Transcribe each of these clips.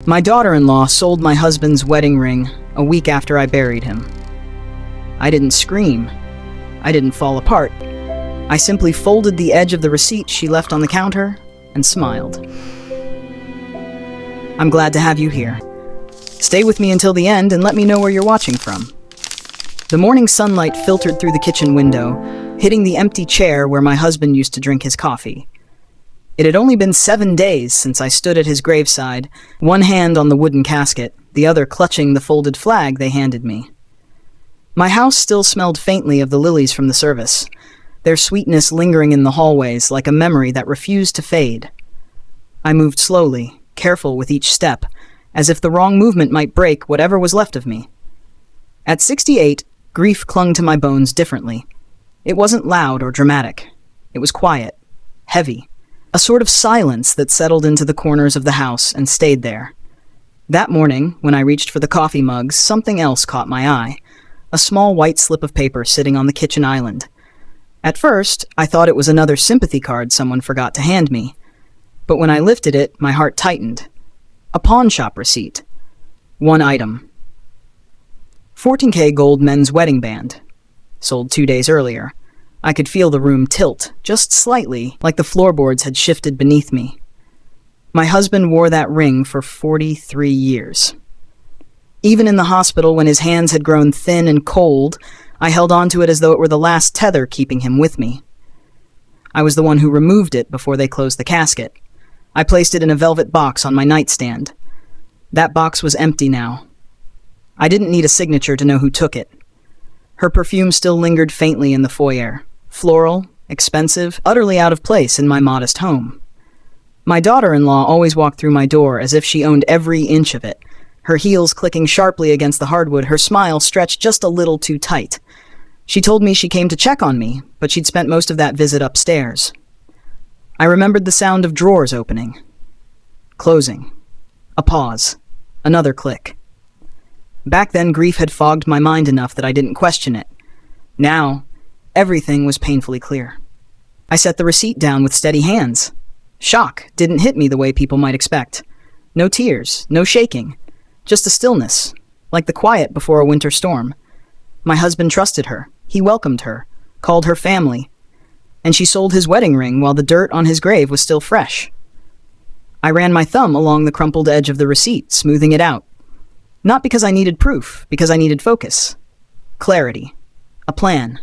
My daughter-in-law sold my husband's wedding ring a week after I buried him. I didn't scream. I didn't fall apart. I simply folded the edge of the receipt she left on the counter and smiled. I'm glad to have you here. Stay with me until the end and let me know where you're watching from. The morning sunlight filtered through the kitchen window, hitting the empty chair where my husband used to drink his coffee. It had only been 7 days since I stood at his graveside, one hand on the wooden casket, the other clutching the folded flag they handed me. My house still smelled faintly of the lilies from the service, their sweetness lingering in the hallways like a memory that refused to fade. I moved slowly, careful with each step, as if the wrong movement might break whatever was left of me. At 68, grief clung to my bones differently. It wasn't loud or dramatic. It was quiet, heavy. A sort of silence that settled into the corners of the house and stayed there. That morning, when I reached for the coffee mugs, something else caught my eye. A small white slip of paper sitting on the kitchen island. At first, I thought it was another sympathy card someone forgot to hand me. But when I lifted it, my heart tightened. A pawn shop receipt. One item. 14K gold men's wedding band. Sold 2 days earlier. I could feel the room tilt, just slightly, like the floorboards had shifted beneath me. My husband wore that ring for 43 years. Even in the hospital, when his hands had grown thin and cold, I held onto it as though it were the last tether keeping him with me. I was the one who removed it before they closed the casket. I placed it in a velvet box on my nightstand. That box was empty now. I didn't need a signature to know who took it. Her perfume still lingered faintly in the foyer. Floral, expensive, utterly out of place in my modest home. My daughter-in-law always walked through my door as if she owned every inch of it. Her heels clicking sharply against the hardwood, her smile stretched just a little too tight. She told me she came to check on me, but she'd spent most of that visit upstairs. I remembered the sound of drawers opening. Closing. A pause. Another click. Back then, grief had fogged my mind enough that I didn't question it. Now, everything was painfully clear. I set the receipt down with steady hands. Shock didn't hit me the way people might expect. No tears, no shaking, just a stillness, like the quiet before a winter storm. My husband trusted her. He welcomed her, called her family, and she sold his wedding ring while the dirt on his grave was still fresh. I ran my thumb along the crumpled edge of the receipt, smoothing it out. Not because I needed proof, because I needed focus. Clarity. A plan.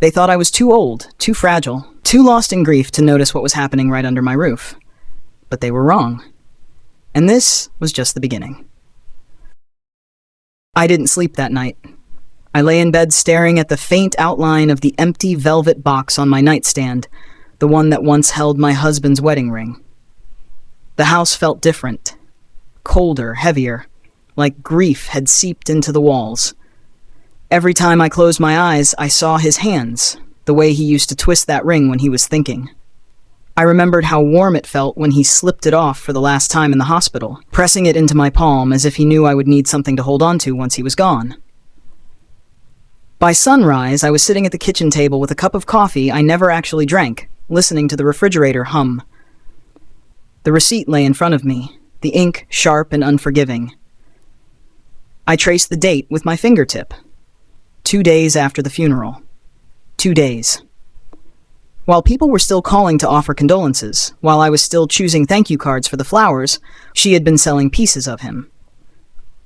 They thought I was too old, too fragile, too lost in grief to notice what was happening right under my roof. But they were wrong. And this was just the beginning. I didn't sleep that night. I lay in bed staring at the faint outline of the empty velvet box on my nightstand, the one that once held my husband's wedding ring. The house felt different. Colder, heavier, like grief had seeped into the walls. Every time I closed my eyes, I saw his hands, the way he used to twist that ring when he was thinking. I remembered how warm it felt when he slipped it off for the last time in the hospital, pressing it into my palm as if he knew I would need something to hold on to once he was gone. By sunrise, I was sitting at the kitchen table with a cup of coffee I never actually drank, listening to the refrigerator hum. The receipt lay in front of me, the ink sharp and unforgiving. I traced the date with my fingertip. 2 days after the funeral. 2 days. While people were still calling to offer condolences, while I was still choosing thank you cards for the flowers, she had been selling pieces of him.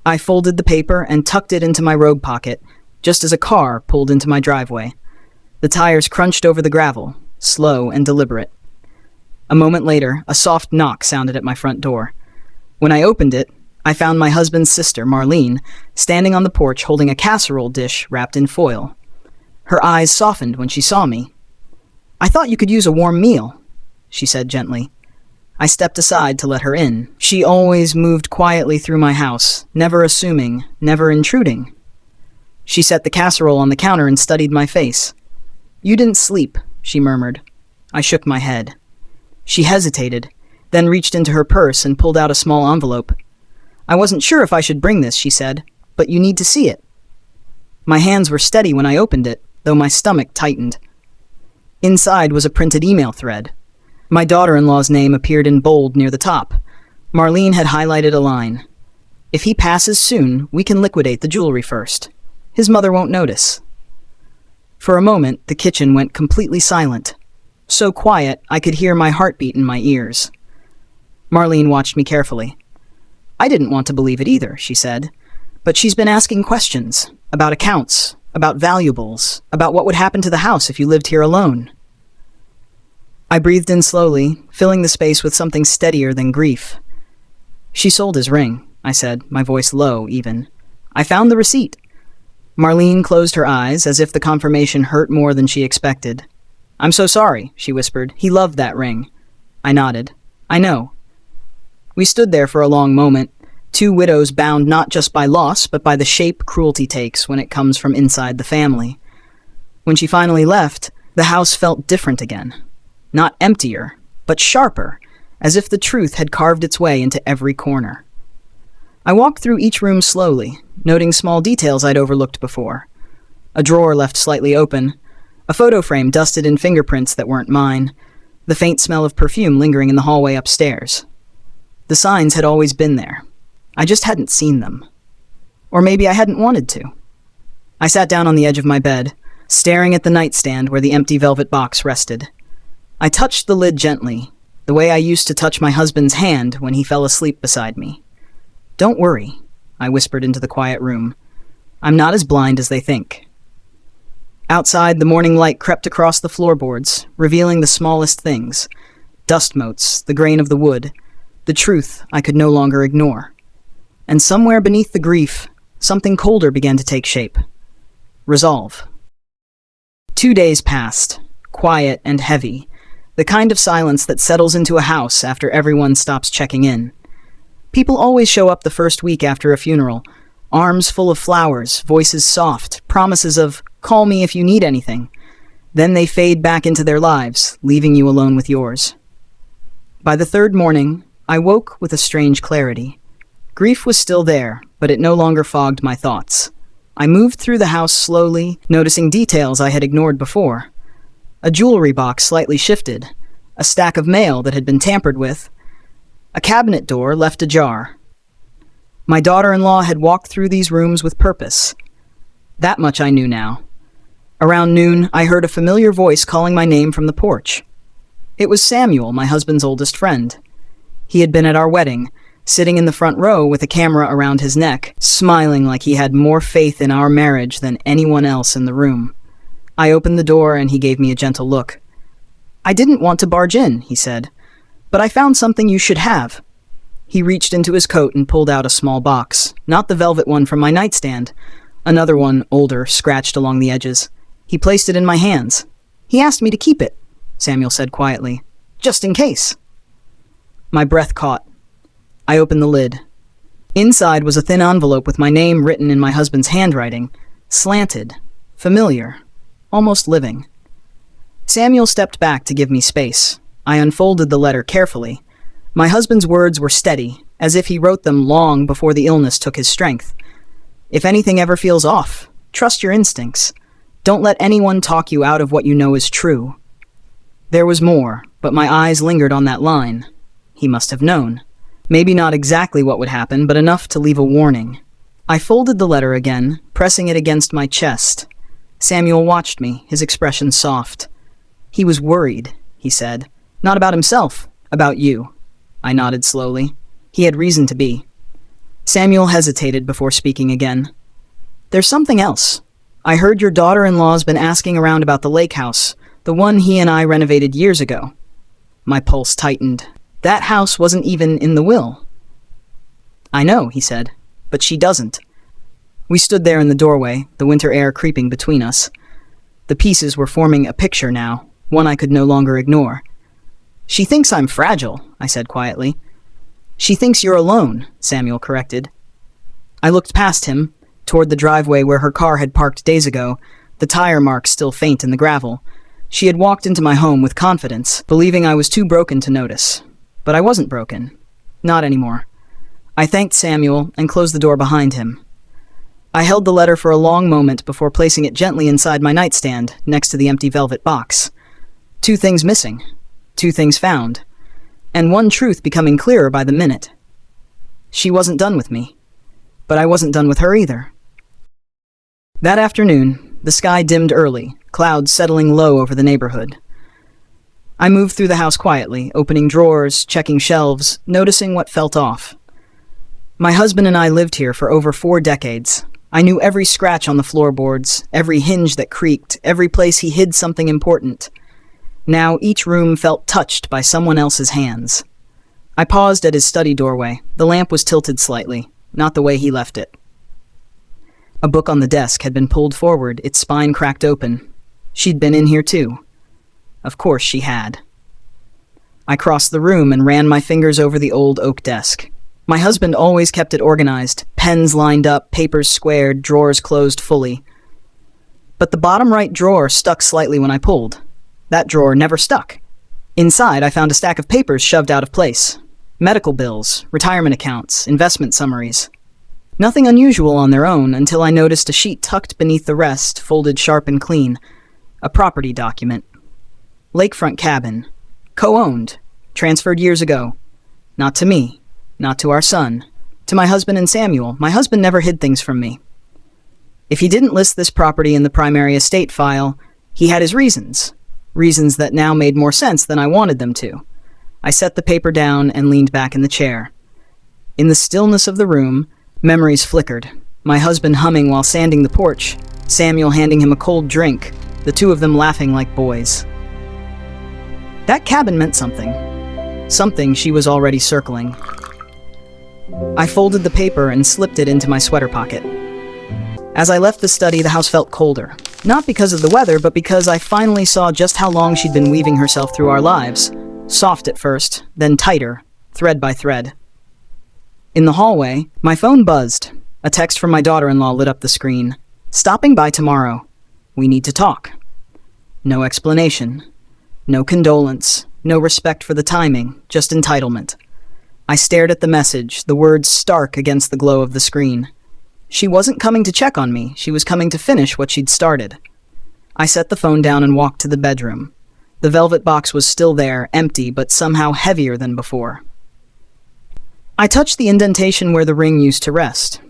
I folded the paper and tucked it into my robe pocket, just as a car pulled into my driveway. The tires crunched over the gravel, slow and deliberate. A moment later, a soft knock sounded at my front door. When I opened it, I found my husband's sister, Marlene, standing on the porch holding a casserole dish wrapped in foil. Her eyes softened when she saw me. "I thought you could use a warm meal," she said gently. I stepped aside to let her in. She always moved quietly through my house, never assuming, never intruding. She set the casserole on the counter and studied my face. "You didn't sleep," she murmured. I shook my head. She hesitated, then reached into her purse and pulled out a small envelope. "I wasn't sure if I should bring this," she said, "but you need to see it." My hands were steady when I opened it, though my stomach tightened. Inside was a printed email thread. My daughter-in-law's name appeared in bold near the top. Marlene had highlighted a line. If he passes soon, we can liquidate the jewelry first. His mother won't notice. For a moment, the kitchen went completely silent. So quiet, I could hear my heartbeat in my ears. Marlene watched me carefully. I didn't want to believe it either, she said. But she's been asking questions about accounts, about valuables, about what would happen to the house if you lived here alone. I breathed in slowly, filling the space with something steadier than grief. She sold his ring, I said, my voice low even. I found the receipt. Marlene closed her eyes as if the confirmation hurt more than she expected. I'm so sorry, she whispered. He loved that ring. I nodded. I know. We stood there for a long moment, two widows bound not just by loss, but by the shape cruelty takes when it comes from inside the family. When she finally left, the house felt different again. Not emptier, but sharper, as if the truth had carved its way into every corner. I walked through each room slowly, noting small details I'd overlooked before. A drawer left slightly open, a photo frame dusted in fingerprints that weren't mine, the faint smell of perfume lingering in the hallway upstairs. The signs had always been there. I just hadn't seen them. Or maybe I hadn't wanted to. I sat down on the edge of my bed, staring at the nightstand where the empty velvet box rested. I touched the lid gently, the way I used to touch my husband's hand when he fell asleep beside me. Don't worry, I whispered into the quiet room. I'm not as blind as they think. Outside, the morning light crept across the floorboards, revealing the smallest things. Dust motes, the grain of the wood, the truth I could no longer ignore. And somewhere beneath the grief, something colder began to take shape. Resolve. 2 days passed, quiet and heavy, the kind of silence that settles into a house after everyone stops checking in. People always show up the first week after a funeral, arms full of flowers, voices soft, promises of, call me if you need anything. Then they fade back into their lives, leaving you alone with yours. By the third morning, I woke with a strange clarity. Grief was still there, but it no longer fogged my thoughts. I moved through the house slowly, noticing details I had ignored before. A jewelry box slightly shifted, a stack of mail that had been tampered with, a cabinet door left ajar. My daughter-in-law had walked through these rooms with purpose. That much I knew now. Around noon, I heard a familiar voice calling my name from the porch. It was Samuel, my husband's oldest friend. He had been at our wedding, sitting in the front row with a camera around his neck, smiling like he had more faith in our marriage than anyone else in the room. I opened the door and he gave me a gentle look. I didn't want to barge in, he said, but I found something you should have. He reached into his coat and pulled out a small box, not the velvet one from my nightstand, another one, older, scratched along the edges. He placed it in my hands. He asked me to keep it, Samuel said quietly, just in case. My breath caught. I opened the lid. Inside was a thin envelope with my name written in my husband's handwriting, slanted, familiar, almost living. Samuel stepped back to give me space. I unfolded the letter carefully. My husband's words were steady, as if he wrote them long before the illness took his strength. If anything ever feels off, trust your instincts. Don't let anyone talk you out of what you know is true. There was more, but my eyes lingered on that line. He must have known. Maybe not exactly what would happen, but enough to leave a warning. I folded the letter again, pressing it against my chest. Samuel watched me, his expression soft. He was worried, he said. Not about himself, about you. I nodded slowly. He had reason to be. Samuel hesitated before speaking again. There's something else. I heard your daughter-in-law's been asking around about the lake house, the one he and I renovated years ago. My pulse tightened. That house wasn't even in the will. I know, he said, but she doesn't. We stood there in the doorway, the winter air creeping between us. The pieces were forming a picture now, one I could no longer ignore. She thinks I'm fragile, I said quietly. She thinks you're alone, Samuel corrected. I looked past him, toward the driveway where her car had parked days ago, the tire marks still faint in the gravel. She had walked into my home with confidence, believing I was too broken to notice. But I wasn't broken. Not anymore. I thanked Samuel and closed the door behind him. I held the letter for a long moment before placing it gently inside my nightstand, next to the empty velvet box. 2 things missing. 2 things found. And one truth becoming clearer by the minute. She wasn't done with me, but I wasn't done with her either. That afternoon, the sky dimmed early, clouds settling low over the neighborhood. I moved through the house quietly, opening drawers, checking shelves, noticing what felt off. My husband and I lived here for over 4 decades. I knew every scratch on the floorboards, every hinge that creaked, every place he hid something important. Now each room felt touched by someone else's hands. I paused at his study doorway. The lamp was tilted slightly, not the way he left it. A book on the desk had been pulled forward, its spine cracked open. She'd been in here too. Of course she had. I crossed the room and ran my fingers over the old oak desk. My husband always kept it organized, pens lined up, papers squared, drawers closed fully. But the bottom right drawer stuck slightly when I pulled. That drawer never stuck. Inside, I found a stack of papers shoved out of place. Medical bills, retirement accounts, investment summaries. Nothing unusual on their own until I noticed a sheet tucked beneath the rest, folded sharp and clean. A property document. Lakefront cabin. Co-owned. Transferred years ago. Not to me. Not to our son. To my husband and Samuel. My husband never hid things from me. If he didn't list this property in the primary estate file, he had his reasons. Reasons that now made more sense than I wanted them to. I set the paper down and leaned back in the chair. In the stillness of the room, memories flickered. My husband humming while sanding the porch, Samuel handing him a cold drink, the two of them laughing like boys. That cabin meant something. Something she was already circling. I folded the paper and slipped it into my sweater pocket. As I left the study, the house felt colder. Not because of the weather, but because I finally saw just how long she'd been weaving herself through our lives. Soft at first, then tighter, thread by thread. In the hallway, my phone buzzed. A text from my daughter-in-law lit up the screen. "Stopping by tomorrow. We need to talk." No explanation. No condolence. No respect for the timing. Just entitlement. I stared at the message, the words stark against the glow of the screen. She wasn't coming to check on me. She was coming to finish what she'd started. I set the phone down and walked to the bedroom. The velvet box was still there, empty, but somehow heavier than before. I touched the indentation where the ring used to rest.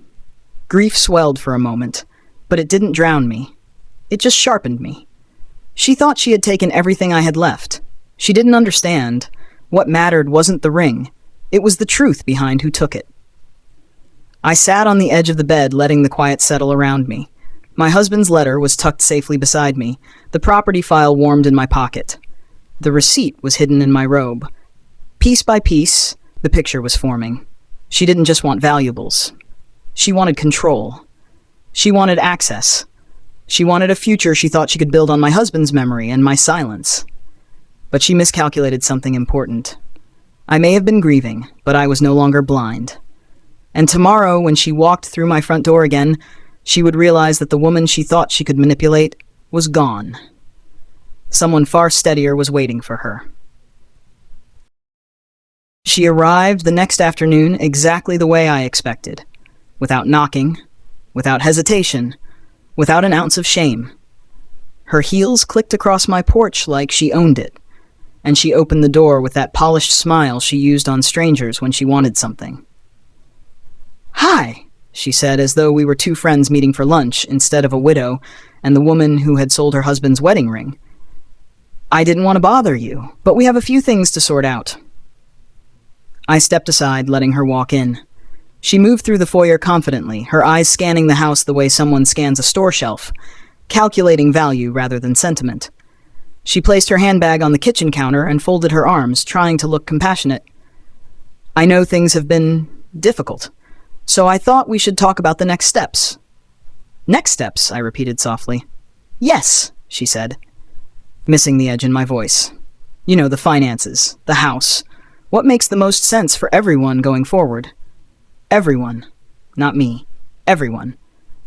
Grief swelled for a moment, but it didn't drown me. It just sharpened me. She thought she had taken everything I had left. She didn't understand. What mattered wasn't the ring. It was the truth behind who took it. I sat on the edge of the bed, letting the quiet settle around me. My husband's letter was tucked safely beside me. The property file warmed in my pocket. The receipt was hidden in my robe. Piece by piece, the picture was forming. She didn't just want valuables. She wanted control. She wanted access. She wanted a future she thought she could build on my husband's memory and my silence. But she miscalculated something important. I may have been grieving, but I was no longer blind. And tomorrow, when she walked through my front door again, she would realize that the woman she thought she could manipulate was gone. Someone far steadier was waiting for her. She arrived the next afternoon exactly the way I expected, without knocking, without hesitation, without an ounce of shame. Her heels clicked across my porch like she owned it, and she opened the door with that polished smile she used on strangers when she wanted something. "Hi," she said, as though we were two friends meeting for lunch instead of a widow and the woman who had sold her husband's wedding ring. "I didn't want to bother you, but we have a few things to sort out." I stepped aside, letting her walk in. She moved through the foyer confidently, her eyes scanning the house the way someone scans a store shelf, calculating value rather than sentiment. She placed her handbag on the kitchen counter and folded her arms, trying to look compassionate. "I know things have been difficult, so I thought we should talk about the next steps." "Next steps," I repeated softly. "Yes," she said, missing the edge in my voice. "You know, the finances, the house. What makes the most sense for everyone going forward?" "Everyone. Not me. Everyone."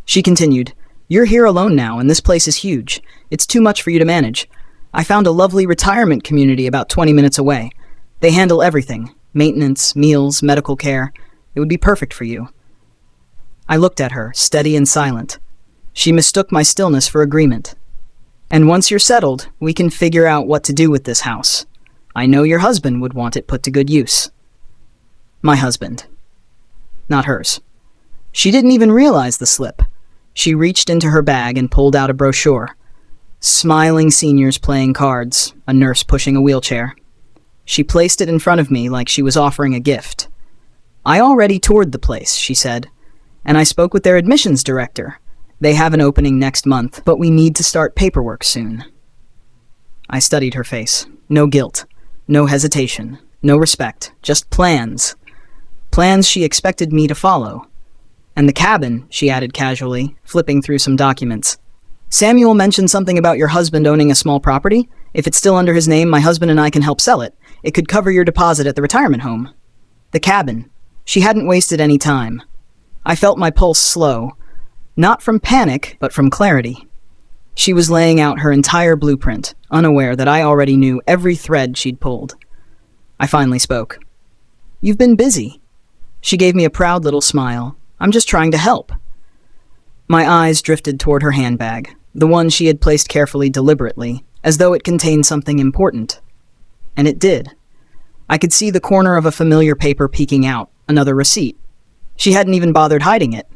She continued, "You're here alone now, and this place is huge. It's too much for you to manage. I found a lovely retirement community about 20 minutes away. They handle everything. Maintenance, meals, medical care. It would be perfect for you." I looked at her, steady and silent. She mistook my stillness for agreement. "And once you're settled, we can figure out what to do with this house. I know your husband would want it put to good use." My husband. not hers. She didn't even realize the slip. She reached into her bag and pulled out a brochure. Smiling seniors playing cards, a nurse pushing a wheelchair. She placed it in front of me like she was offering a gift. "I already toured the place," she said, "and I spoke with their admissions director. They have an opening next month, but we need to start paperwork soon." I studied her face. No guilt, no hesitation, no respect, just plans. Plans she expected me to follow. "And the cabin," she added casually, flipping through some documents. "Samuel mentioned something about your husband owning a small property. If it's still under his name, my husband and I can help sell it. It could cover your deposit at the retirement home." The cabin. She hadn't wasted any time. I felt my pulse slow, not from panic, but from clarity. She was laying out her entire blueprint, unaware that I already knew every thread she'd pulled. I finally spoke. "You've been busy." She gave me a proud little smile. "I'm just trying to help." My eyes drifted toward her handbag, the one she had placed carefully, deliberately, as though it contained something important. And it did. I could see the corner of a familiar paper peeking out, another receipt. She hadn't even bothered hiding it.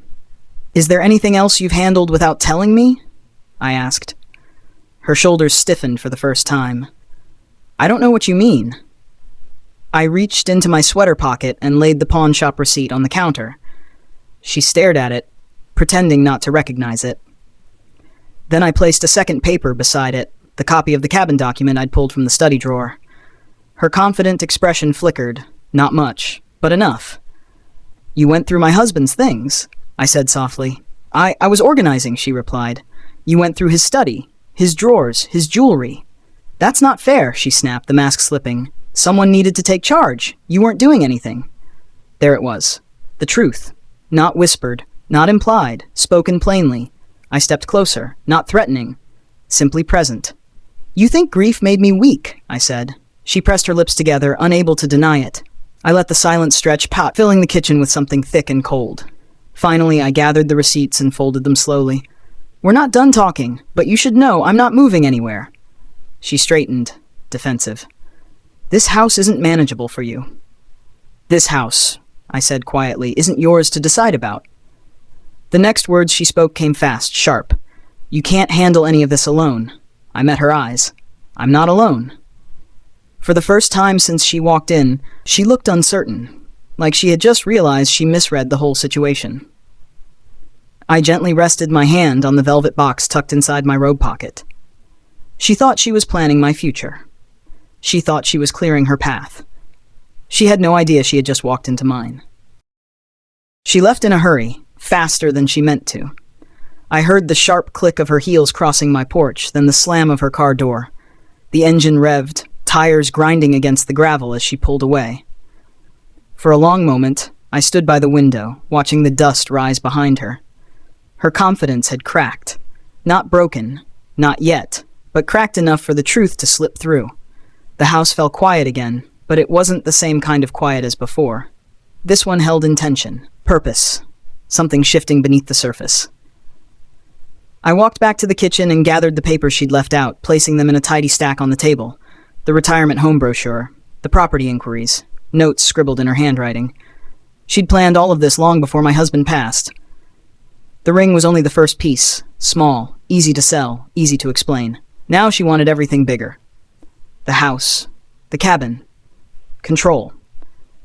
"Is there anything else you've handled without telling me?" I asked. Her shoulders stiffened for the first time. "I don't know what you mean." I reached into my sweater pocket and laid the pawn shop receipt on the counter. She stared at it, pretending not to recognize it. Then I placed a second paper beside it, the copy of the cabin document I'd pulled from the study drawer. Her confident expression flickered. Not much, but enough. "You went through my husband's things," I said softly. I was organizing," she replied. "You went through his study, his drawers, his jewelry." "That's not fair," she snapped, the mask slipping. "Someone needed to take charge. You weren't doing anything." There it was. The truth. Not whispered, not implied, spoken plainly. I stepped closer, not threatening, simply present. "You think grief made me weak," I said. She pressed her lips together, unable to deny it. I let the silence stretch out, filling the kitchen with something thick and cold. Finally, I gathered the receipts and folded them slowly. "We're not done talking, but you should know I'm not moving anywhere." She straightened, defensive. "This house isn't manageable for you." "This house," I said quietly, "isn't yours to decide about." The next words she spoke came fast, sharp. "You can't handle any of this alone." I met her eyes. "I'm not alone." For the first time since she walked in, she looked uncertain, like she had just realized she misread the whole situation. I gently rested my hand on the velvet box tucked inside my robe pocket. She thought she was planning my future. She thought she was clearing her path. She had no idea she had just walked into mine. She left in a hurry, faster than she meant to. I heard the sharp click of her heels crossing my porch, then the slam of her car door. The engine revved, tires grinding against the gravel as she pulled away. For a long moment, I stood by the window, watching the dust rise behind her. Her confidence had cracked. Not broken, not yet, but cracked enough for the truth to slip through. The house fell quiet again, but it wasn't the same kind of quiet as before. This one held intention, purpose, something shifting beneath the surface. I walked back to the kitchen and gathered the papers she'd left out, placing them in a tidy stack on the table. The retirement home brochure, the property inquiries, notes scribbled in her handwriting. She'd planned all of this long before my husband passed. The ring was only the first piece, small, easy to sell, easy to explain. Now she wanted everything bigger. The house, the cabin, control.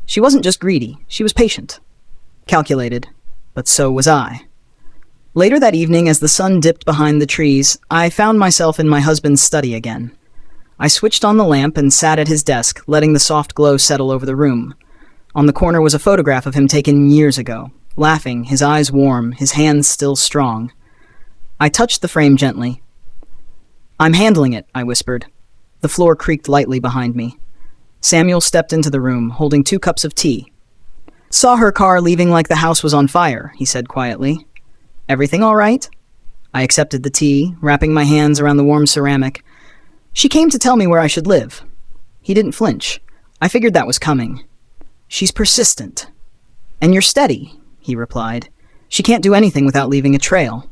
She wasn't just greedy, she was patient. Calculated, but so was I. Later that evening, as the sun dipped behind the trees, I found myself in my husband's study again. I switched on the lamp and sat at his desk, letting the soft glow settle over the room. On the corner was a photograph of him taken years ago, laughing, his eyes warm, his hands still strong. I touched the frame gently. "I'm handling it," I whispered. The floor creaked lightly behind me. Samuel stepped into the room, holding 2 cups of tea. "Saw her car leaving like the house was on fire," he said quietly. "Everything all right?" I accepted the tea, wrapping my hands around the warm ceramic. "She came to tell me where I should live." He didn't flinch. I figured that was coming. "She's persistent." "And you're steady," he replied. "She can't do anything without leaving a trail."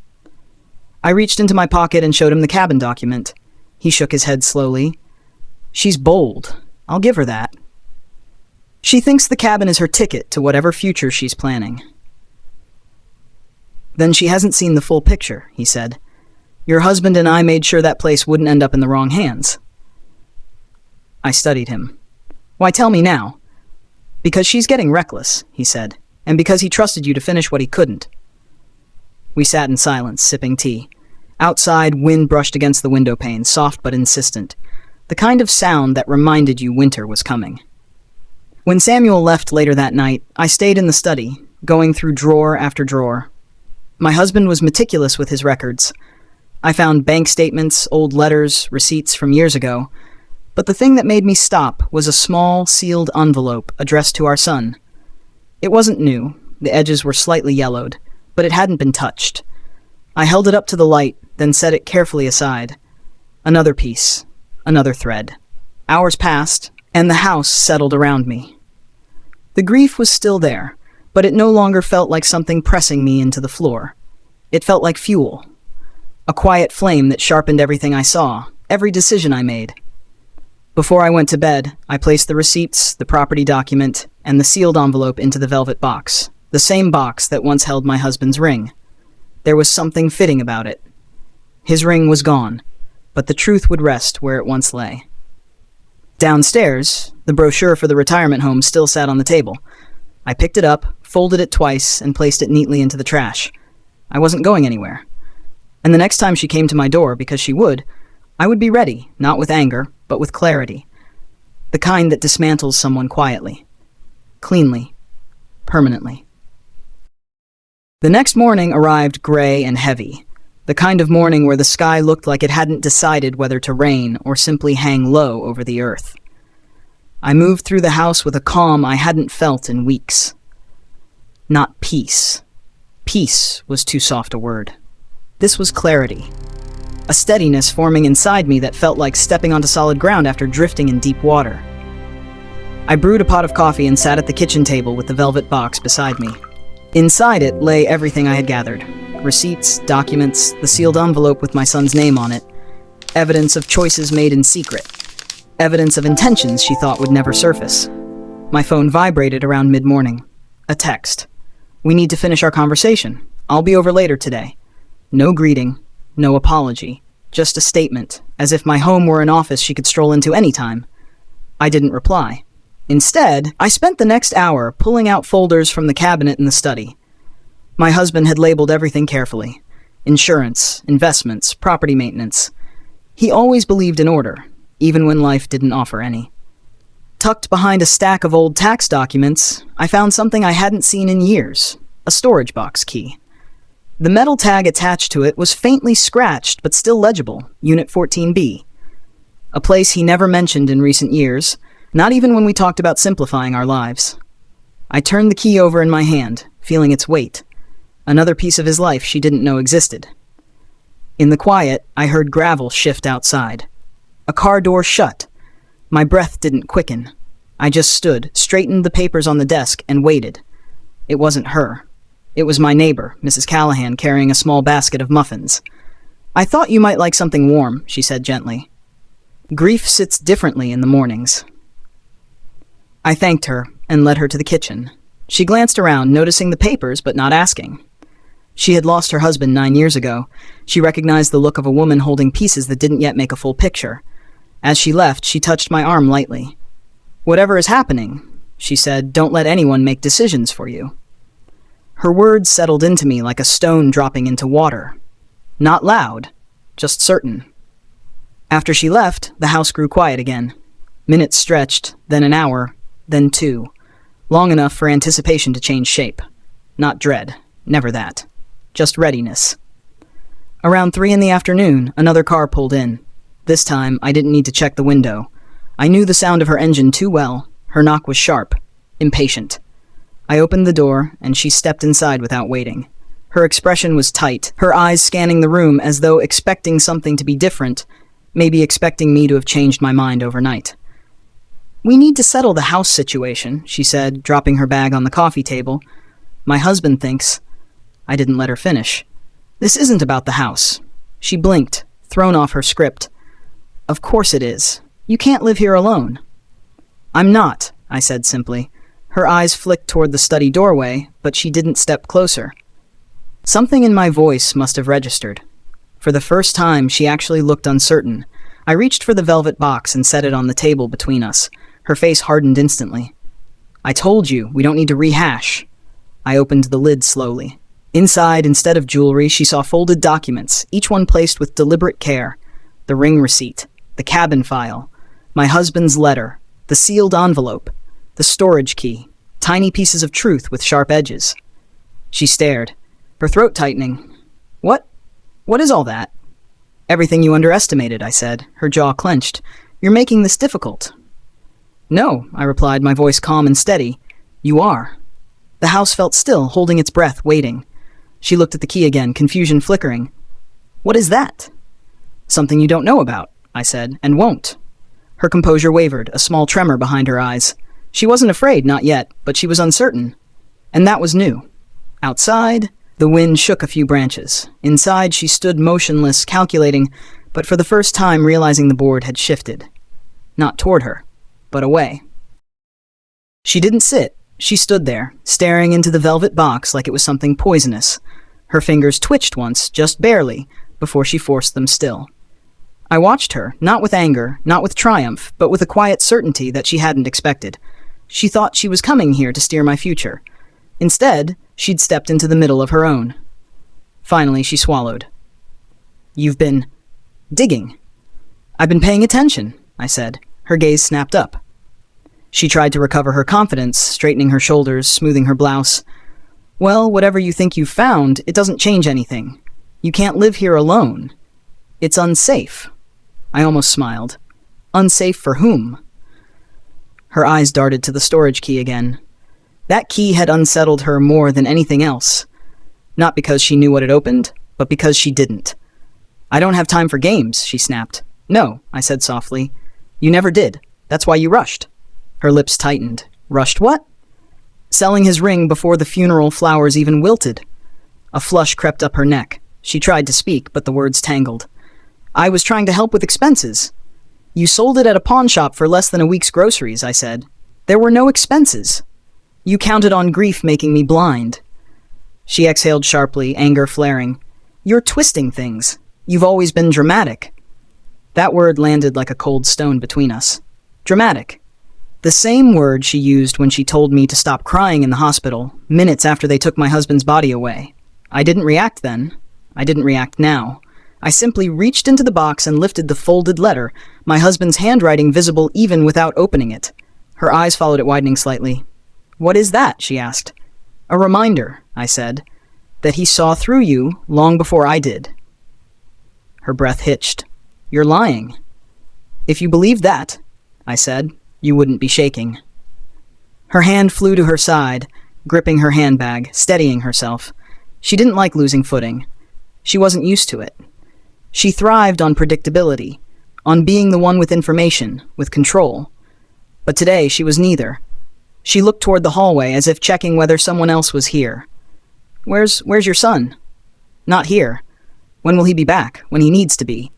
I reached into my pocket and showed him the cabin document. He shook his head slowly. "She's bold. I'll give her that." She thinks the cabin is her ticket to whatever future she's planning. Then she hasn't seen the full picture, he said. Your husband and I made sure that place wouldn't end up in the wrong hands. I studied him. Why, tell me now. Because she's getting reckless, he said, and because he trusted you to finish what he couldn't. We sat in silence, sipping tea. Outside, wind brushed against the window pane, soft but insistent, the kind of sound that reminded you winter was coming. When Samuel left later that night, I stayed in the study, going through drawer after drawer. My husband was meticulous with his records. I found bank statements, old letters, receipts from years ago, but the thing that made me stop was a small, sealed envelope addressed to our son. It wasn't new, the edges were slightly yellowed, but it hadn't been touched. I held it up to the light, then set it carefully aside. Another piece, another thread. Hours passed, and the house settled around me. The grief was still there, but it no longer felt like something pressing me into the floor. It felt like fuel. A quiet flame that sharpened everything I saw, every decision I made. Before I went to bed, I placed the receipts, the property document, and the sealed envelope into the velvet box, the same box that once held my husband's ring. There was something fitting about it. His ring was gone, but the truth would rest where it once lay. Downstairs, the brochure for the retirement home still sat on the table. I picked it up, folded it twice, and placed it neatly into the trash. I wasn't going anywhere. And the next time she came to my door, because she would, I would be ready, not with anger, but with clarity. The kind that dismantles someone quietly, cleanly, permanently. The next morning arrived gray and heavy, the kind of morning where the sky looked like it hadn't decided whether to rain or simply hang low over the earth. I moved through the house with a calm I hadn't felt in weeks. Not peace. Peace was too soft a word. This was clarity. A steadiness forming inside me that felt like stepping onto solid ground after drifting in deep water. I brewed a pot of coffee and sat at the kitchen table with the velvet box beside me. Inside it lay everything I had gathered. Receipts, documents, the sealed envelope with my son's name on it. Evidence of choices made in secret. Evidence of intentions she thought would never surface. My phone vibrated around mid-morning. A text. We need to finish our conversation. I'll be over later today. No greeting. No apology, just a statement, as if my home were an office she could stroll into any time. I didn't reply. Instead, I spent the next hour pulling out folders from the cabinet in the study. My husband had labeled everything carefully. Insurance, investments, property maintenance. He always believed in order, even when life didn't offer any. Tucked behind a stack of old tax documents, I found something I hadn't seen in years, a storage box key. The metal tag attached to it was faintly scratched but still legible, Unit 14B. A place he never mentioned in recent years, not even when we talked about simplifying our lives. I turned the key over in my hand, feeling its weight. Another piece of his life she didn't know existed. In the quiet, I heard gravel shift outside. A car door shut. My breath didn't quicken. I just stood, straightened the papers on the desk, and waited. It wasn't her. It was my neighbor, Mrs. Callahan, carrying a small basket of muffins. I thought you might like something warm, she said gently. Grief sits differently in the mornings. I thanked her and led her to the kitchen. She glanced around, noticing the papers but not asking. She had lost her husband 9 years ago. She recognized the look of a woman holding pieces that didn't yet make a full picture. As she left, she touched my arm lightly. Whatever is happening, she said, don't let anyone make decisions for you. Her words settled into me like a stone dropping into water. Not loud, just certain. After she left, the house grew quiet again. Minutes stretched, then an hour, then 2. Long enough for anticipation to change shape. Not dread, never that. Just readiness. Around 3 in the afternoon, another car pulled in. This time, I didn't need to check the window. I knew the sound of her engine too well. Her knock was sharp, impatient. I opened the door, and she stepped inside without waiting. Her expression was tight, her eyes scanning the room as though expecting something to be different, maybe expecting me to have changed my mind overnight. We need to settle the house situation, she said, dropping her bag on the coffee table. My husband thinks... I didn't let her finish. This isn't about the house. She blinked, thrown off her script. Of course it is. You can't live here alone. I'm not, I said simply. Her eyes flicked toward the study doorway, but she didn't step closer. Something in my voice must have registered. For the first time, she actually looked uncertain. I reached for the velvet box and set it on the table between us. Her face hardened instantly. "I told you, we don't need to rehash." I opened the lid slowly. Inside, instead of jewelry, she saw folded documents, each one placed with deliberate care. The ring receipt, the cabin file, my husband's letter, the sealed envelope, the storage key, tiny pieces of truth with sharp edges. She stared, her throat tightening. What is all that?" "Everything you underestimated," I said, her jaw clenched. "You're making this difficult." "No," I replied, my voice calm and steady. "You are." The house felt still, holding its breath, waiting. She looked at the key again, confusion flickering. "What is that?" "Something you don't know about," I said, "and won't." Her composure wavered, a small tremor behind her eyes. She wasn't afraid, not yet, but she was uncertain. And that was new. Outside, the wind shook a few branches. Inside, she stood motionless, calculating, but for the first time realizing the board had shifted. Not toward her, but away. She didn't sit. She stood there, staring into the velvet box like it was something poisonous. Her fingers twitched once, just barely, before she forced them still. I watched her, not with anger, not with triumph, but with a quiet certainty that she hadn't expected. She thought she was coming here to steer my future. Instead, she'd stepped into the middle of her own. Finally, she swallowed. "You've been digging." "I've been paying attention," I said. Her gaze snapped up. She tried to recover her confidence, straightening her shoulders, smoothing her blouse. "Well, whatever you think you've found, it doesn't change anything. You can't live here alone. It's unsafe." I almost smiled. "Unsafe for whom?" Her eyes darted to the storage key again. That key had unsettled her more than anything else. Not because she knew what it opened, but because she didn't. "I don't have time for games," she snapped. "No," I said softly. "You never did. That's why you rushed." Her lips tightened. "Rushed what?" "Selling his ring before the funeral flowers even wilted." A flush crept up her neck. She tried to speak, but the words tangled. "I was trying to help with expenses." "You sold it at a pawn shop for less than a week's groceries," I said. "There were no expenses. You counted on grief making me blind." She exhaled sharply, anger flaring. "You're twisting things. You've always been dramatic." That word landed like a cold stone between us. Dramatic. The same word she used when she told me to stop crying in the hospital, minutes after they took my husband's body away. I didn't react then. I didn't react now. I simply reached into the box and lifted the folded letter, my husband's handwriting visible even without opening it. Her eyes followed it, widening slightly. "What is that?" she asked. "A reminder," I said, "that he saw through you long before I did." Her breath hitched. "You're lying." "If you believed that," I said, "you wouldn't be shaking." Her hand flew to her side, gripping her handbag, steadying herself. She didn't like losing footing. She wasn't used to it. She thrived on predictability, on being the one with information, with control. But today she was neither. She looked toward the hallway as if checking whether someone else was here. Where's your son?" "Not here. When will he be back? When he needs to be."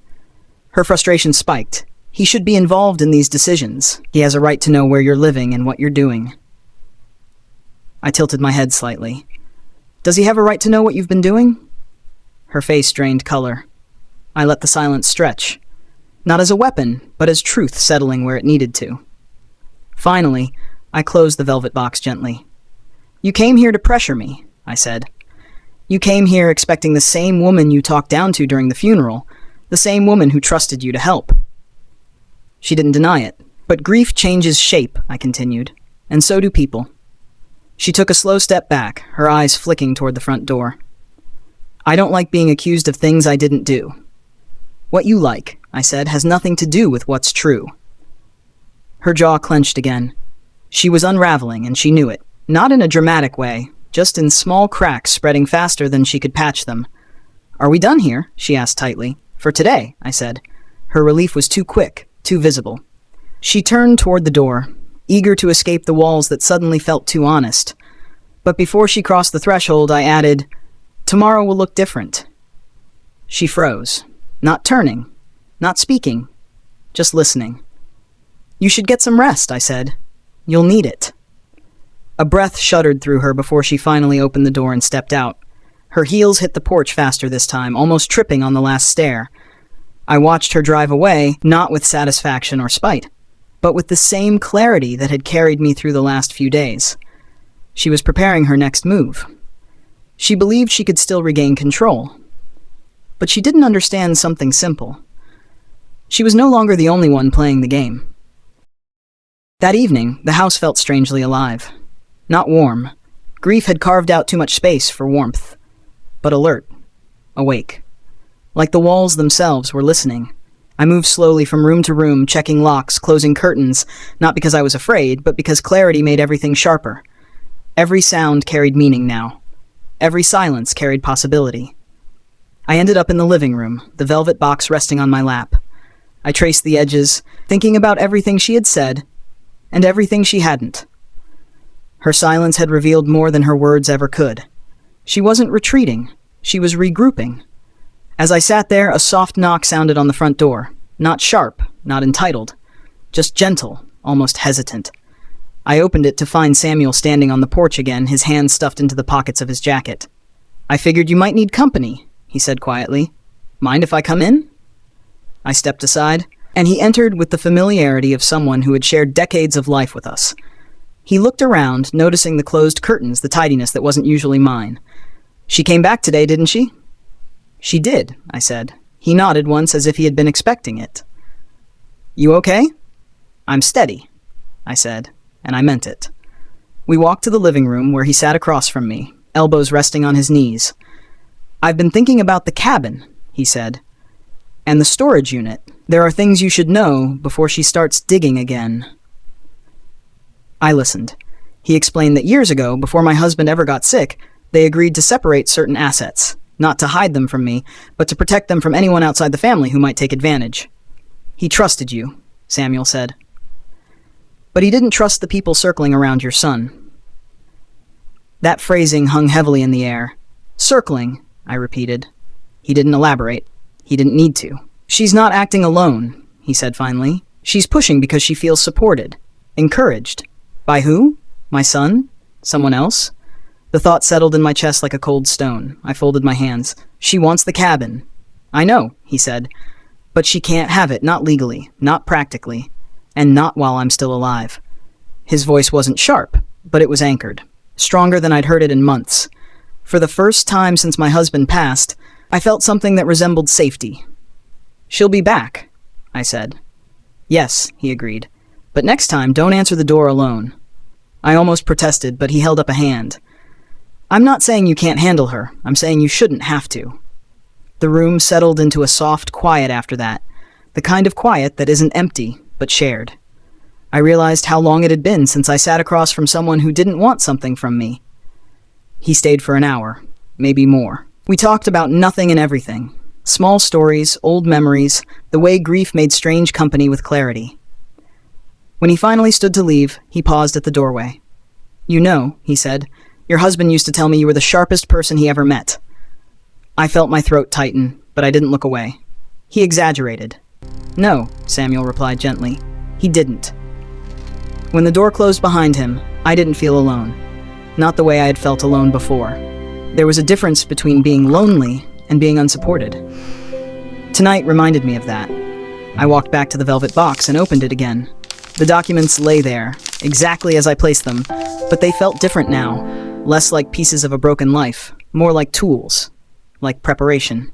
Her frustration spiked. "He should be involved in these decisions. He has a right to know where you're living and what you're doing." I tilted my head slightly. "Does he have a right to know what you've been doing?" Her face drained color. I let the silence stretch. Not as a weapon, but as truth settling where it needed to. Finally, I closed the velvet box gently. "You came here to pressure me," I said. "You came here expecting the same woman you talked down to during the funeral, the same woman who trusted you to help." She didn't deny it. "But grief changes shape," I continued, "and so do people." She took a slow step back, her eyes flicking toward the front door. "I don't like being accused of things I didn't do." "What you like," I said, "has nothing to do with what's true." Her jaw clenched again. She was unraveling, and she knew it. Not in a dramatic way, just in small cracks spreading faster than she could patch them. "Are we done here?" she asked tightly. "For today," I said. Her relief was too quick, too visible. She turned toward the door, eager to escape the walls that suddenly felt too honest. But before she crossed the threshold, I added, "Tomorrow will look different." She froze, not turning, not speaking, just listening. "You should get some rest," I said. "You'll need it." A breath shuddered through her before she finally opened the door and stepped out. Her heels hit the porch faster this time, almost tripping on the last stair. I watched her drive away, not with satisfaction or spite, but with the same clarity that had carried me through the last few days. She was preparing her next move. She believed she could still regain control. But she didn't understand something simple. She was no longer the only one playing the game. That evening, the house felt strangely alive. Not warm. Grief had carved out too much space for warmth. But alert. Awake. Like the walls themselves were listening. I moved slowly from room to room, checking locks, closing curtains, not because I was afraid, but because clarity made everything sharper. Every sound carried meaning now. Every silence carried possibility. I ended up in the living room, the velvet box resting on my lap. I traced the edges, thinking about everything she had said, and everything she hadn't. Her silence had revealed more than her words ever could. She wasn't retreating, she was regrouping. As I sat there, a soft knock sounded on the front door. Not sharp, not entitled, just gentle, almost hesitant. I opened it to find Samuel standing on the porch again, his hands stuffed into the pockets of his jacket. "I figured you might need company," he said quietly. "Mind if I come in?" I stepped aside, and he entered with the familiarity of someone who had shared decades of life with us. He looked around, noticing the closed curtains, the tidiness that wasn't usually mine. "She came back today, didn't she?" "She did," I said. He nodded once as if he had been expecting it. "You okay?" "I'm steady," I said, and I meant it. We walked to the living room where he sat across from me, elbows resting on his knees. "I've been thinking about the cabin," he said, "and the storage unit. There are things you should know before she starts digging again." I listened. He explained that years ago, before my husband ever got sick, they agreed to separate certain assets, not to hide them from me, but to protect them from anyone outside the family who might take advantage. "He trusted you," Samuel said. "But he didn't trust the people circling around your son." That phrasing hung heavily in the air. "Circling," I repeated. He didn't elaborate. He didn't need to. "She's not acting alone," he said finally. "She's pushing because she feels supported, encouraged. By who? My son? Someone else?" The thought settled in my chest like a cold stone. I folded my hands. "She wants the cabin." "I know," he said. "But she can't have it, not legally, not practically, and not while I'm still alive." His voice wasn't sharp, but it was anchored, stronger than I'd heard it in months. For the first time since my husband passed, I felt something that resembled safety. "She'll be back," I said. "Yes," he agreed. "But next time, don't answer the door alone." I almost protested, but he held up a hand. "I'm not saying you can't handle her. I'm saying you shouldn't have to." The room settled into a soft quiet after that, the kind of quiet that isn't empty, but shared. I realized how long it had been since I sat across from someone who didn't want something from me. He stayed for an hour, maybe more. We talked about nothing and everything. Small stories, old memories, the way grief made strange company with clarity. When he finally stood to leave, he paused at the doorway. "You know," he said, "your husband used to tell me you were the sharpest person he ever met." I felt my throat tighten, but I didn't look away. He exaggerated. "No," Samuel replied gently. "He didn't." When the door closed behind him, I didn't feel alone. Not the way I had felt alone before. There was a difference between being lonely and being unsupported. Tonight reminded me of that. I walked back to the velvet box and opened it again. The documents lay there, exactly as I placed them, but they felt different now, less like pieces of a broken life, more like tools, like preparation.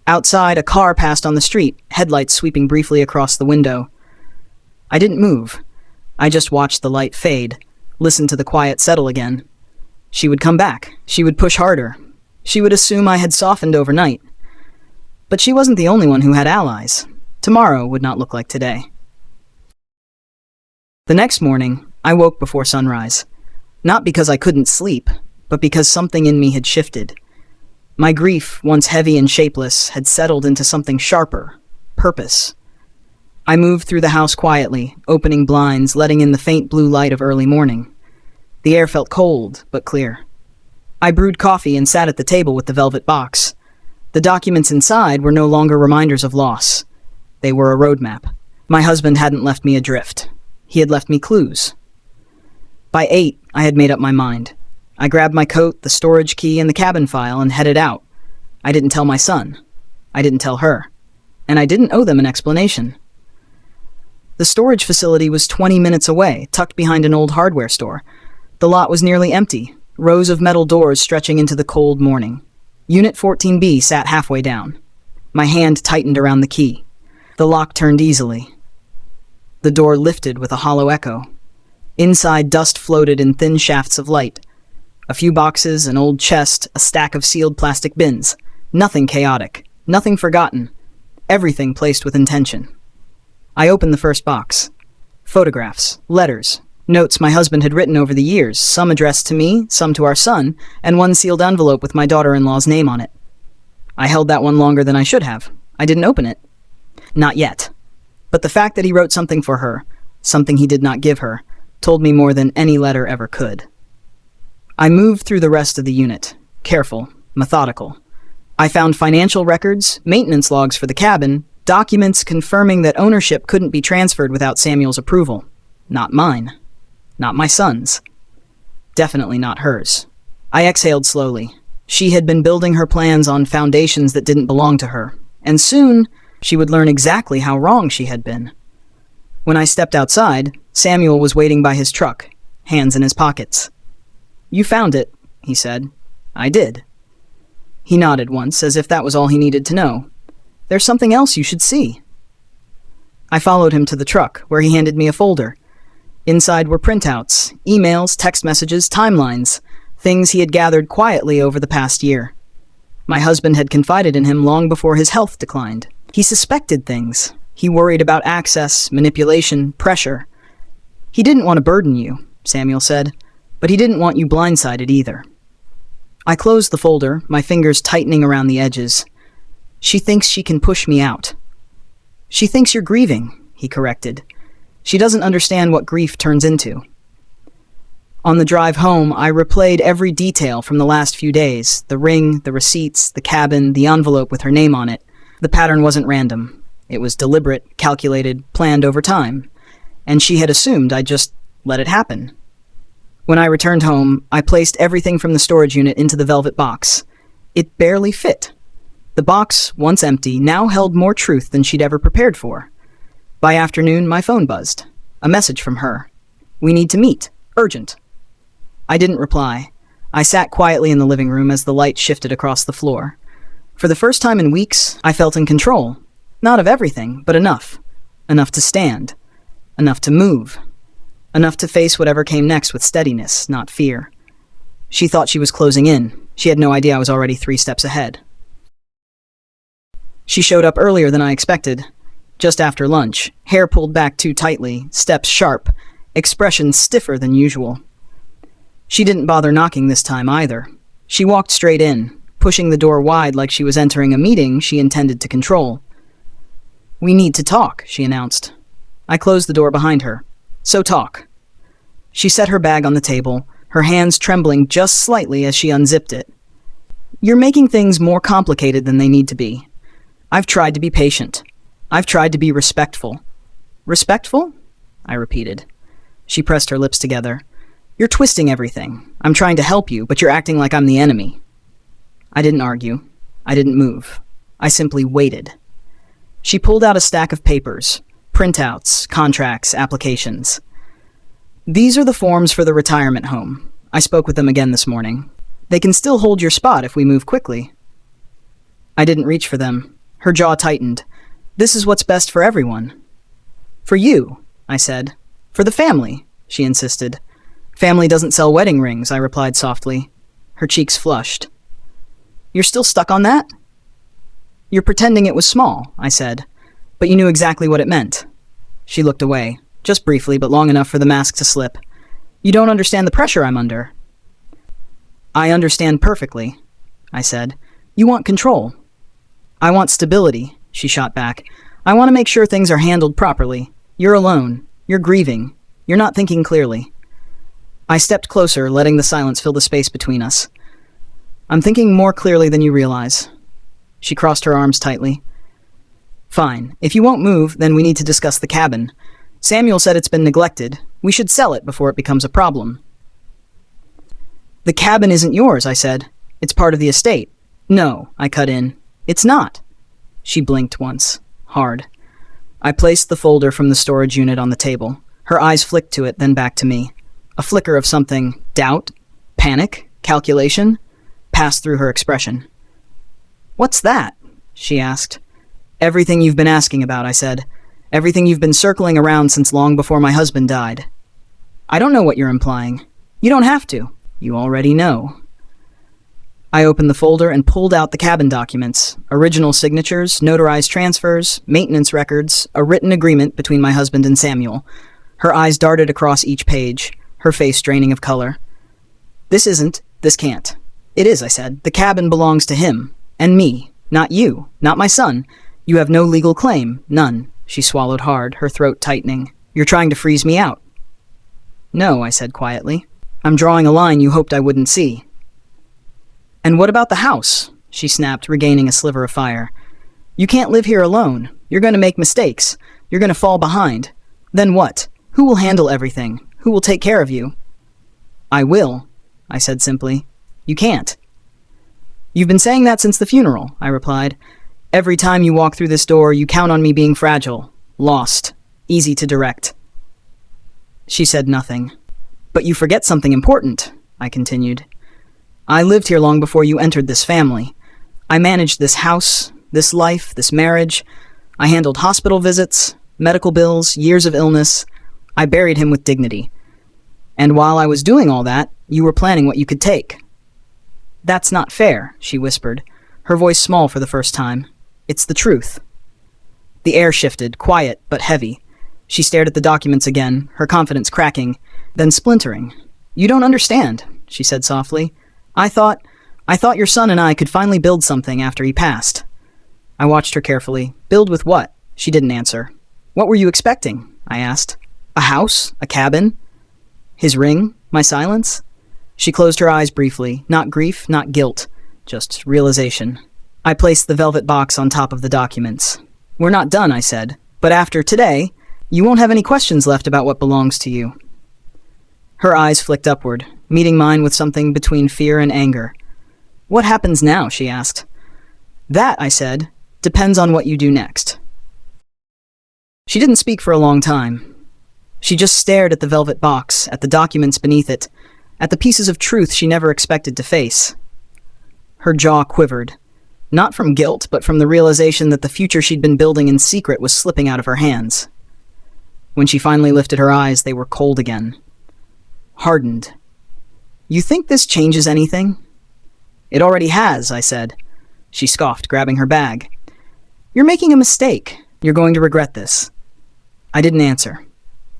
Outside, a car passed on the street, headlights sweeping briefly across the window. I didn't move. I just watched the light fade, listened to the quiet settle again. She would come back. She would push harder. She would assume I had softened overnight. But she wasn't the only one who had allies. Tomorrow would not look like today. The next morning, I woke before sunrise. Not because I couldn't sleep, but because something in me had shifted. My grief, once heavy and shapeless, had settled into something sharper, purpose. I moved through the house quietly, opening blinds, letting in the faint blue light of early morning. The air felt cold, but clear. I brewed coffee and sat at the table with the velvet box. The documents inside were no longer reminders of loss. They were a roadmap. My husband hadn't left me adrift. He had left me clues. By 8, I had made up my mind. I grabbed my coat, the storage key, and the cabin file and headed out. I didn't tell my son. I didn't tell her. And I didn't owe them an explanation. The storage facility was 20 minutes away, tucked behind an old hardware store. The lot was nearly empty, rows of metal doors stretching into the cold morning. Unit 14B sat halfway down. My hand tightened around the key. The lock turned easily. The door lifted with a hollow echo. Inside, dust floated in thin shafts of light. A few boxes, an old chest, a stack of sealed plastic bins. Nothing chaotic, nothing forgotten. Everything placed with intention. I opened the first box. Photographs, letters, notes my husband had written over the years, some addressed to me, some to our son, and one sealed envelope with my daughter-in-law's name on it. I held that one longer than I should have. I didn't open it. Not yet. But the fact that he wrote something for her, something he did not give her, told me more than any letter ever could. I moved through the rest of the unit, careful, methodical. I found financial records, maintenance logs for the cabin, documents confirming that ownership couldn't be transferred without Samuel's approval. Not mine. Not my son's. Definitely not hers. I exhaled slowly. She had been building her plans on foundations that didn't belong to her, and soon she would learn exactly how wrong she had been. When I stepped outside, Samuel was waiting by his truck, hands in his pockets. "You found it," he said. "I did." He nodded once, as if that was all he needed to know. "There's something else you should see." I followed him to the truck, where he handed me a folder. Inside were printouts, emails, text messages, timelines, things he had gathered quietly over the past year. My husband had confided in him long before his health declined. He suspected things. He worried about access, manipulation, pressure. "He didn't want to burden you," Samuel said, "but he didn't want you blindsided either." I closed the folder, my fingers tightening around the edges. "She thinks she can push me out." "She thinks you're grieving," he corrected. "She doesn't understand what grief turns into." On the drive home, I replayed every detail from the last few days, the ring, the receipts, the cabin, the envelope with her name on it. The pattern wasn't random. It was deliberate, calculated, planned over time. And she had assumed I'd just let it happen. When I returned home, I placed everything from the storage unit into the velvet box. It barely fit. The box, once empty, now held more truth than she'd ever prepared for. By afternoon, my phone buzzed. A message from her. "We need to meet. Urgent." I didn't reply. I sat quietly in the living room as the light shifted across the floor. For the first time in weeks, I felt in control. Not of everything, but enough. Enough to stand. Enough to move. Enough to face whatever came next with steadiness, not fear. She thought she was closing in. She had no idea I was already 3 steps ahead. She showed up earlier than I expected. Just after lunch, hair pulled back too tightly, steps sharp, expression stiffer than usual. She didn't bother knocking this time either. She walked straight in, pushing the door wide like she was entering a meeting she intended to control. "We need to talk," she announced. I closed the door behind her. "So talk." She set her bag on the table, her hands trembling just slightly as she unzipped it. "You're making things more complicated than they need to be. I've tried to be patient. I've tried to be respectful." "Respectful?" I repeated. She pressed her lips together. "You're twisting everything. I'm trying to help you, but you're acting like I'm the enemy." I didn't argue. I didn't move. I simply waited. She pulled out a stack of papers, printouts, contracts, applications. "These are the forms for the retirement home. I spoke with them again this morning. They can still hold your spot if we move quickly." I didn't reach for them. Her jaw tightened. "This is what's best for everyone." "For you," I said. "For the family," she insisted. "Family doesn't sell wedding rings," I replied softly. Her cheeks flushed. "You're still stuck on that?" "You're pretending it was small," I said. "But you knew exactly what it meant." She looked away, just briefly, but long enough for the mask to slip. "You don't understand the pressure I'm under." "I understand perfectly," I said. "You want control." "I want stability," she shot back. "I want to make sure things are handled properly. You're alone. You're grieving. You're not thinking clearly." I stepped closer, letting the silence fill the space between us. "I'm thinking more clearly than you realize." She crossed her arms tightly. "Fine. If you won't move, then we need to discuss the cabin. Samuel said it's been neglected. We should sell it before it becomes a problem. The cabin isn't yours, I said. It's part of the estate. No, I cut in. It's not. She blinked once, hard. I placed the folder from the storage unit on the table. Her eyes flicked to it, then back to me. A flicker of something, doubt, panic, calculation, passed through her expression. What's that? She asked. Everything you've been asking about, I said. Everything you've been circling around since long before my husband died. I don't know what you're implying. You don't have to. You already know. I opened the folder and pulled out the cabin documents, original signatures, notarized transfers, maintenance records, a written agreement between my husband and Samuel. Her eyes darted across each page, her face draining of color. This can't. It is, I said. The cabin belongs to him. And me. Not you. Not my son. You have no legal claim. None. She swallowed hard, her throat tightening. You're trying to freeze me out. No, I said quietly. I'm drawing a line you hoped I wouldn't see. And what about the house? She snapped, regaining a sliver of fire. You can't live here alone. You're going to make mistakes. You're going to fall behind. Then what? Who will handle everything? Who will take care of you? I will, I said simply. You can't. You've been saying that since the funeral, I replied. Every time you walk through this door, you count on me being fragile, lost, easy to direct. She said nothing. But you forget something important, I continued. I lived here long before you entered this family. I managed this house, this life, this marriage. I handled hospital visits, medical bills, years of illness. I buried him with dignity. And while I was doing all that, you were planning what you could take. That's not fair, she whispered, her voice small for the first time. It's the truth. The air shifted, quiet but heavy. She stared at the documents again, her confidence cracking, then splintering. You don't understand, she said softly. I thought your son and I could finally build something after he passed. I watched her carefully. Build with what? She didn't answer. What were you expecting? I asked. A house? A cabin? His ring? My silence? She closed her eyes briefly. Not grief, not guilt. Just realization. I placed the velvet box on top of the documents. We're not done, I said. But after today, you won't have any questions left about what belongs to you. Her eyes flicked upward, meeting mine with something between fear and anger. What happens now? She asked. That, I said, depends on what you do next. She didn't speak for a long time. She just stared at the velvet box, at the documents beneath it, at the pieces of truth she never expected to face. Her jaw quivered, not from guilt, but from the realization that the future she'd been building in secret was slipping out of her hands. When she finally lifted her eyes, they were cold again. Hardened. You think this changes anything? It already has, I said. She scoffed, grabbing her bag. You're making a mistake. You're going to regret this. I didn't answer.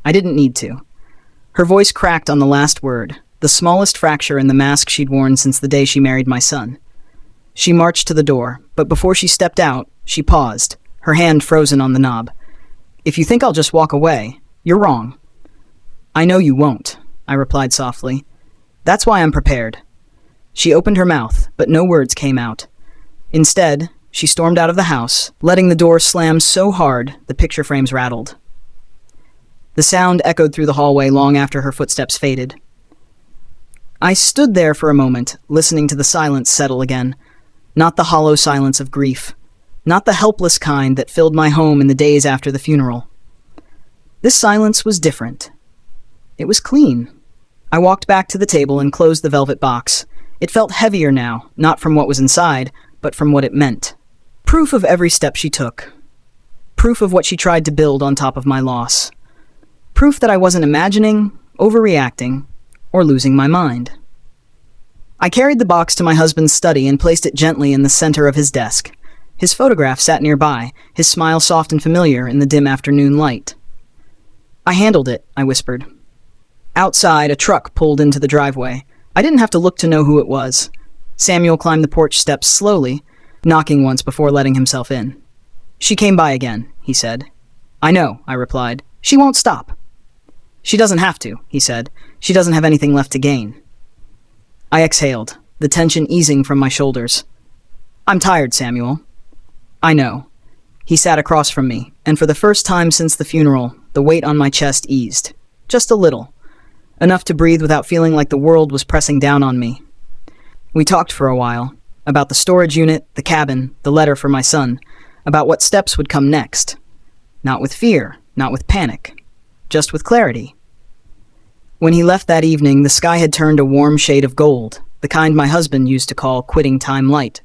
I didn't need to. Her voice cracked on the last word, the smallest fracture in the mask she'd worn since the day she married my son. She marched to the door, but before she stepped out, she paused, her hand frozen on the knob. If you think I'll just walk away, you're wrong. I know you won't, I replied softly. That's why I'm prepared. She opened her mouth, but no words came out. Instead, she stormed out of the house, letting the door slam so hard the picture frames rattled. The sound echoed through the hallway long after her footsteps faded. I stood there for a moment, listening to the silence settle again. Not the hollow silence of grief. Not the helpless kind that filled my home in the days after the funeral. This silence was different. It was clean. I walked back to the table and closed the velvet box. It felt heavier now, not from what was inside, but from what it meant. Proof of every step she took. Proof of what she tried to build on top of my loss. Proof that I wasn't imagining, overreacting, or losing my mind. I carried the box to my husband's study and placed it gently in the center of his desk. His photograph sat nearby, his smile soft and familiar in the dim afternoon light. I handled it, I whispered. Outside, a truck pulled into the driveway. I didn't have to look to know who it was. Samuel climbed the porch steps slowly, knocking once before letting himself in. She came by again, he said. I know, I replied. She won't stop. She doesn't have to, he said. She doesn't have anything left to gain. I exhaled, the tension easing from my shoulders. I'm tired, Samuel. I know. He sat across from me, and for the first time since the funeral, the weight on my chest eased. Just a little. enough to breathe without feeling like the world was pressing down on me. We talked for a while, about the storage unit, the cabin, the letter for my son, about what steps would come next. Not with fear, not with panic, just with clarity. When he left that evening, the sky had turned a warm shade of gold, the kind my husband used to call quitting time light.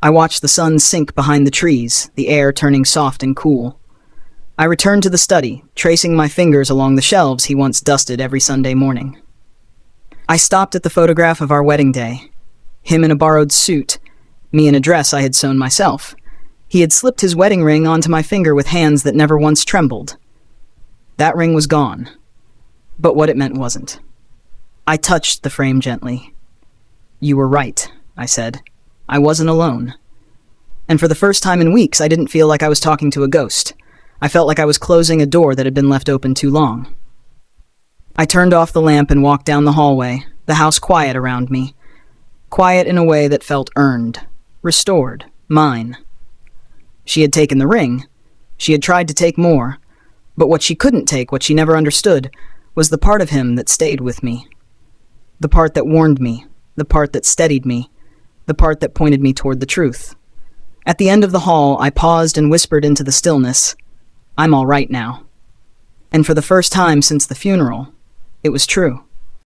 I watched the sun sink behind the trees, the air turning soft and cool. I returned to the study, tracing my fingers along the shelves he once dusted every Sunday morning. I stopped at the photograph of our wedding day. Him in a borrowed suit, me in a dress I had sewn myself. He had slipped his wedding ring onto my finger with hands that never once trembled. That ring was gone, but what it meant wasn't. I touched the frame gently. "You were right," I said. I wasn't alone. And for the first time in weeks, I didn't feel like I was talking to a ghost. I felt like I was closing a door that had been left open too long. I turned off the lamp and walked down the hallway, the house quiet around me. Quiet in a way that felt earned, restored, mine. She had taken the ring. She had tried to take more. But what she couldn't take, what she never understood, was the part of him that stayed with me. The part that warned me, the part that steadied me, the part that pointed me toward the truth. At the end of the hall, I paused and whispered into the stillness, "I'm all right now." And for the first time since the funeral, it was true.